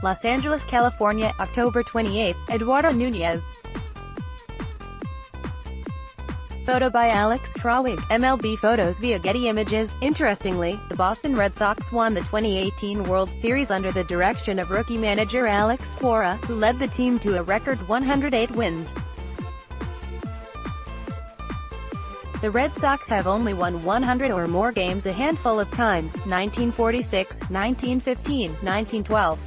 Los Angeles, California, October 28, Eduardo Nunez. Photo by Alex Trautwig, MLB Photos via Getty Images. Interestingly, the Boston Red Sox won the 2018 World Series under the direction of rookie manager Alex Cora, who led the team to a record 108 wins. The Red Sox have only won 100 or more games a handful of times: 1946, 1915, 1912.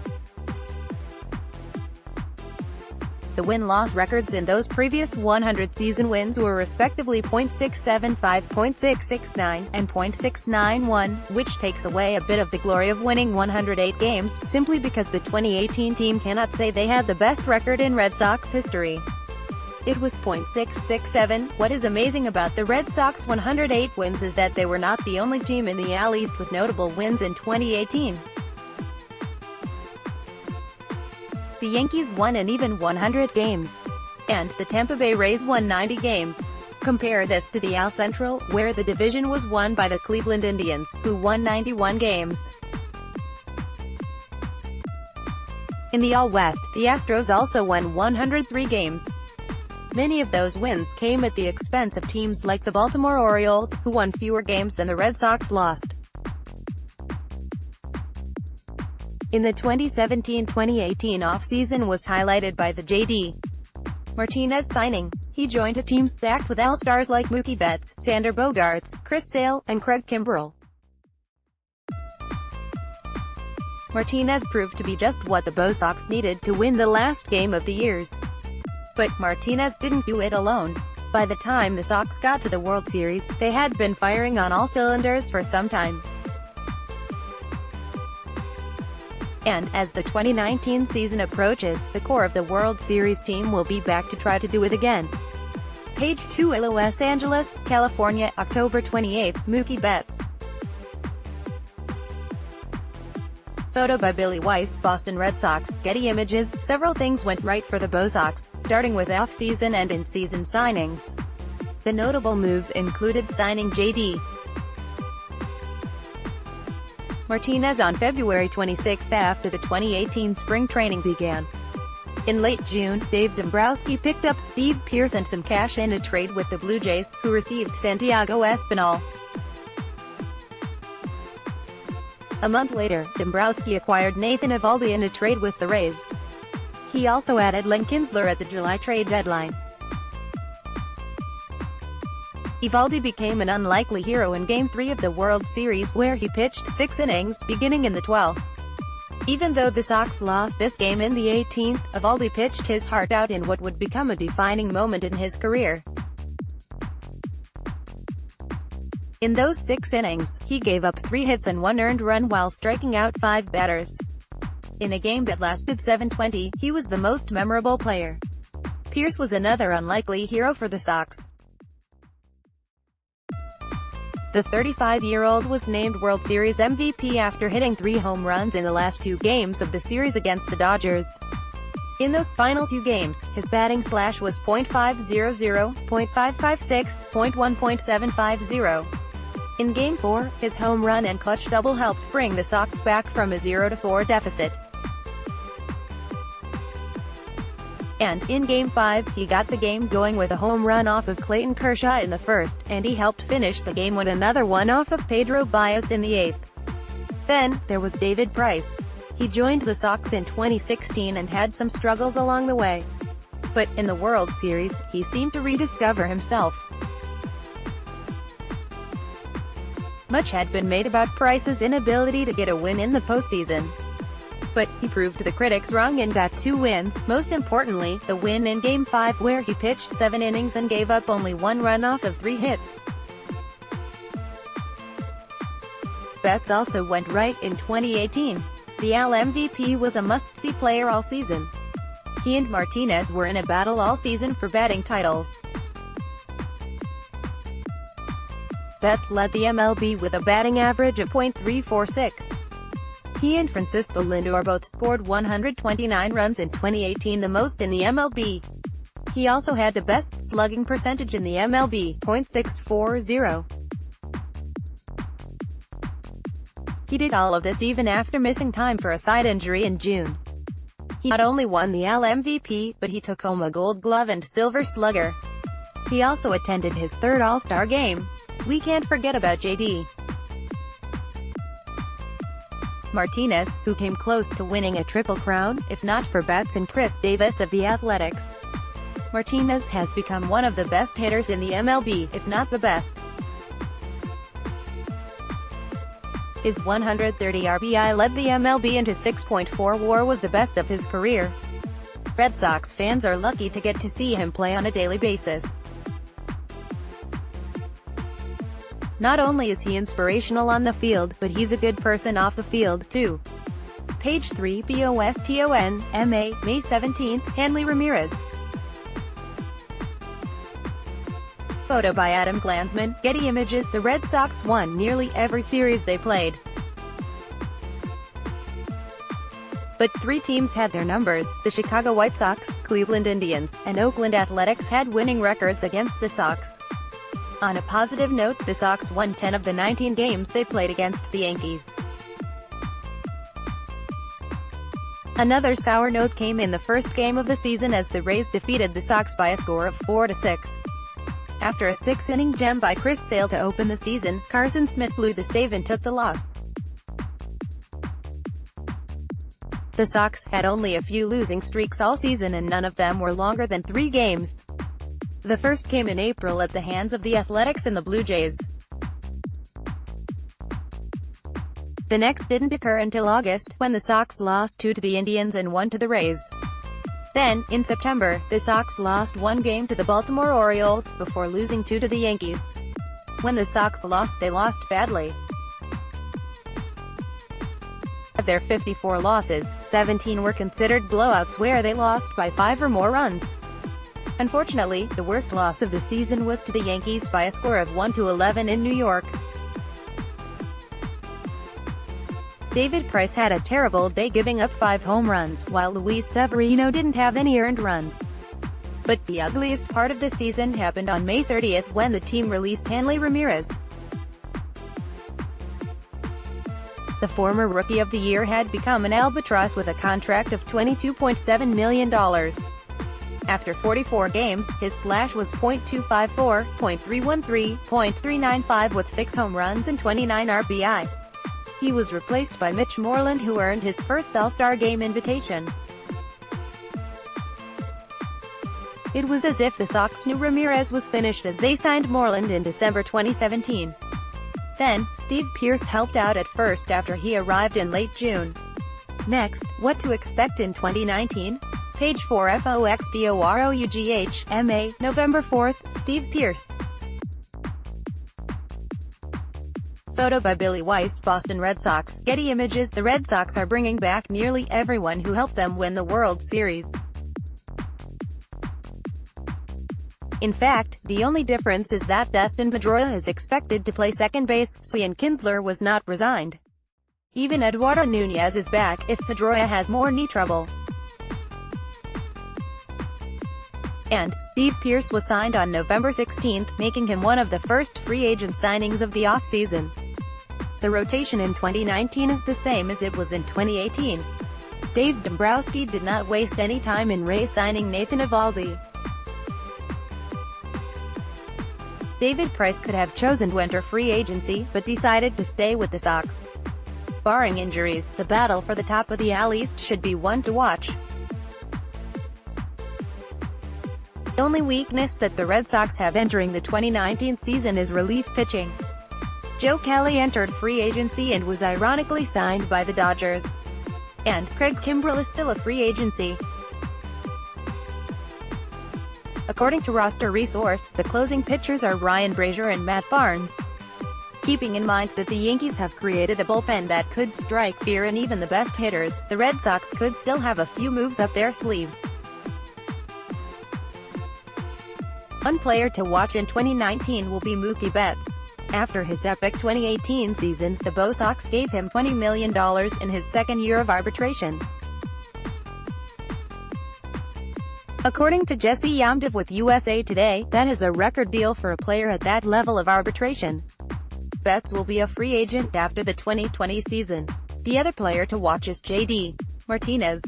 The win-loss records in those previous 100 season wins were respectively .675, .669, and .691, which takes away a bit of the glory of winning 108 games, simply because the 2018 team cannot say they had the best record in Red Sox history. It was .667. What is amazing about the Red Sox 108 wins is that they were not the only team in the AL East with notable wins in 2018. The Yankees won an even 100 games. And the Tampa Bay Rays won 90 games. Compare this to the AL Central, where the division was won by the Cleveland Indians, who won 91 games. In the AL West, the Astros also won 103 games. Many of those wins came at the expense of teams like the Baltimore Orioles, who won fewer games than the Red Sox lost. In the 2017-2018 offseason was highlighted by the J.D. Martinez signing. He joined a team stacked with all-stars like Mookie Betts, Xander Bogaerts, Chris Sale, and Craig Kimbrell. Martinez proved to be just what the Bo Sox needed to win the last game of the years. But Martinez didn't do it alone. By the time the Sox got to the World Series, they had been firing on all cylinders for some time. And, as the 2019 season approaches, the core of the World Series team will be back to try to do it again. Page 2. Los Angeles, California, October 28, Mookie Betts. Photo by Billy Weiss, Boston Red Sox, Getty Images. Several things went right for the Bo Sox, starting with off-season and in-season signings. The notable moves included signing J.D. Martinez on February 26 after the 2018 spring training began. In late June, Dave Dombrowski picked up Steve Pearce and some cash in a trade with the Blue Jays, who received Santiago Espinal. A month later, Dombrowski acquired Nathan Eovaldi in a trade with the Rays. He also added Len Kinsler at the July trade deadline. Eovaldi became an unlikely hero in Game 3 of the World Series, where he pitched 6 innings, beginning in the 12th. Even though the Sox lost this game in the 18th, Eovaldi pitched his heart out in what would become a defining moment in his career. In those 6 innings, he gave up 3 hits and 1 earned run while striking out 5 batters. In a game that lasted 7:20, he was the most memorable player. Pearce was another unlikely hero for the Sox. The 35-year-old was named World Series MVP after hitting 3 home runs in the last 2 games of the series against the Dodgers. In those final 2 games, his batting slash was .500, .556, .1, .750. In Game 4, his home run and clutch double helped bring the Sox back from a 0-4 deficit. And, in Game 5, he got the game going with a home run off of Clayton Kershaw in the first, and he helped finish the game with another one off of Pedro Baez in the 8th. Then, there was David Price. He joined the Sox in 2016 and had some struggles along the way. But, in the World Series, he seemed to rediscover himself. Much had been made about Price's inability to get a win in the postseason. But, he proved the critics wrong and got 2 wins, most importantly, the win in Game 5 where he pitched 7 innings and gave up only 1 run off of 3 hits. Betts also went right in 2018. The AL MVP was a must-see player all season. He and Martinez were in a battle all season for batting titles. Betts led the MLB with a batting average of .346. He and Francisco Lindor both scored 129 runs in 2018, the most in the MLB. He also had the best slugging percentage in the MLB, .640. He did all of this even after missing time for a side injury in June. He not only won the AL MVP, but he took home a Gold Glove and Silver Slugger. He also attended his third All-Star game. We can't forget about JD Martinez, who came close to winning a Triple Crown, if not for bats and Chris Davis of the Athletics. Martinez has become one of the best hitters in the MLB, if not the best. His 130 RBI led the MLB into 6.4 WAR was the best of his career. Red Sox fans are lucky to get to see him play on a daily basis. Not only is he inspirational on the field, but he's a good person off the field, too. Page 3 Boston, MA, May 17, Hanley Ramirez. Photo by Adam Glanzman, Getty Images. The Red Sox won nearly every series they played. But three teams had their numbers. The Chicago White Sox, Cleveland Indians, and Oakland Athletics had winning records against the Sox. On a positive note, the Sox won 10 of the 19 games they played against the Yankees. Another sour note came in the first game of the season as the Rays defeated the Sox by a score of 4-6. After a 6-inning gem by Chris Sale to open the season, Carson Smith blew the save and took the loss. The Sox had only a few losing streaks all season and none of them were longer than 3 games. The first came in April at the hands of the Athletics and the Blue Jays. The next didn't occur until August, when the Sox lost 2 to the Indians and 1 to the Rays. Then, in September, the Sox lost 1 game to the Baltimore Orioles, before losing 2 to the Yankees. When the Sox lost, they lost badly. Of their 54 losses, 17 were considered blowouts where they lost by 5 or more runs. Unfortunately, the worst loss of the season was to the Yankees by a score of 1-11 in New York. David Price had a terrible day, giving up 5 home runs, while Luis Severino didn't have any earned runs. But the ugliest part of the season happened on May 30th when the team released Hanley Ramirez. The former Rookie of the Year had become an albatross with a contract of $22.7 million. After 44 games, his slash was .254, .313, .395 with 6 home runs and 29 RBI. He was replaced by Mitch Moreland, who earned his first All-Star Game invitation. It was as if the Sox knew Ramirez was finished as they signed Moreland in December 2017. Then, Steve Pearce helped out at first after he arrived in late June. Next, what to expect in 2019? Page 4 FOXBOROUGH, MA, November 4th, Steve Pearce. Photo by Billy Weiss, Boston Red Sox, Getty Images. The Red Sox are bringing back nearly everyone who helped them win the World Series. In fact, the only difference is that Dustin Pedroia is expected to play second base, Ian Kinsler was not resigned. Even Eduardo Nunez is back, if Pedroia has more knee trouble. And Steve Pearce was signed on November 16, making him one of the first free agent signings of the offseason. The rotation in 2019 is the same as it was in 2018. Dave Dombrowski did not waste any time in re-signing Nathan Eovaldi. David Price could have chosen to enter free agency, but decided to stay with the Sox. Barring injuries, the battle for the top of the AL East should be one to watch. The only weakness that the Red Sox have entering the 2019 season is relief pitching. Joe Kelly entered free agency and was ironically signed by the Dodgers. And Craig Kimbrell is still a free agency. According to Roster Resource, the closing pitchers are Ryan Brazier and Matt Barnes. Keeping in mind that the Yankees have created a bullpen that could strike fear in even the best hitters, the Red Sox could still have a few moves up their sleeves. One player to watch in 2019 will be Mookie Betts. After his epic 2018 season, the Bo Sox gave him $20 million in his second year of arbitration. According to Jesse Yamdev with USA Today, that is a record deal for a player at that level of arbitration. Betts will be a free agent after the 2020 season. The other player to watch is JD Martinez.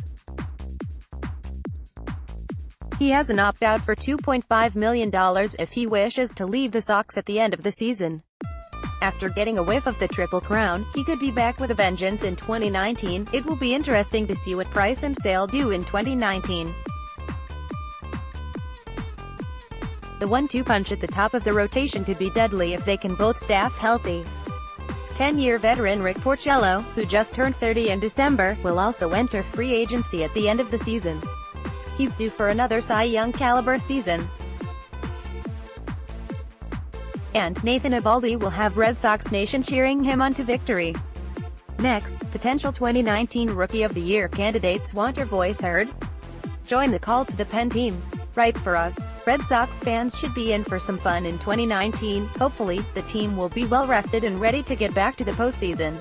He has an opt-out for $2.5 million if he wishes to leave the Sox at the end of the season. After getting a whiff of the Triple Crown, he could be back with a vengeance in 2019. It will be interesting to see what Price and Sale do in 2019. The 1-2 punch at the top of the rotation could be deadly if they can both staff healthy. 10-year veteran Rick Porcello, who just turned 30 in December, will also enter free agency at the end of the season. He's due for another Cy Young caliber season. And Nathan Eovaldi will have Red Sox Nation cheering him on to victory. Next, potential 2019 Rookie of the Year candidates want your voice heard? Join the call to the pen team. Write for us. Red Sox fans should be in for some fun in 2019. Hopefully, the team will be well rested and ready to get back to the postseason.